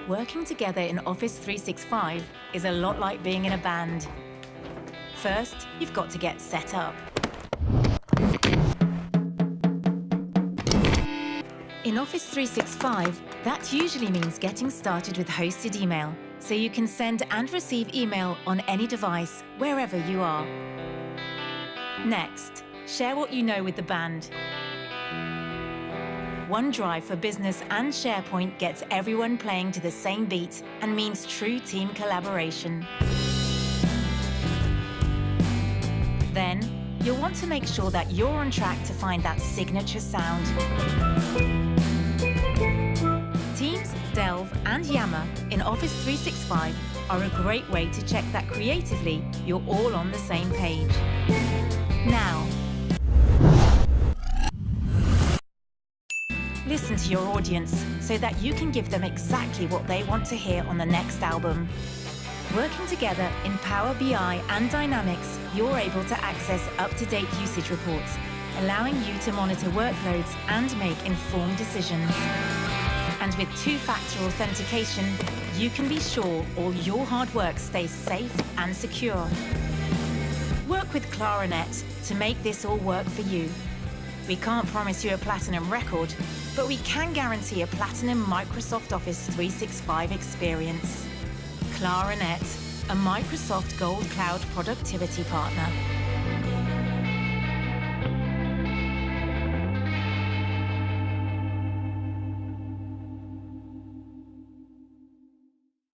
Working together in Office 365 is a lot like being in a band. First, you've got to get set up. In Office 365, that usually means getting started with hosted email, so you can send and receive email on any device, wherever you are. Next, share what you know with the band. OneDrive for Business and SharePoint gets everyone playing to the same beat and means true team collaboration. Then, you'll want to make sure that you're on track to find that signature sound. Teams, Delve and Yammer in Office 365 are a great way to check that creatively you're all on the same page. Now, listen to your audience so that you can give them exactly what they want to hear on the next album. Working together in Power BI and Dynamics, you're able to access up-to-date usage reports, allowing you to monitor workloads and make informed decisions. And with two-factor authentication, you can be sure all your hard work stays safe and secure. Work with Claranet to make this all work for you. We can't promise you a platinum record, but we can guarantee a platinum Microsoft Office 365 experience. Claranet, a Microsoft Gold Cloud productivity partner.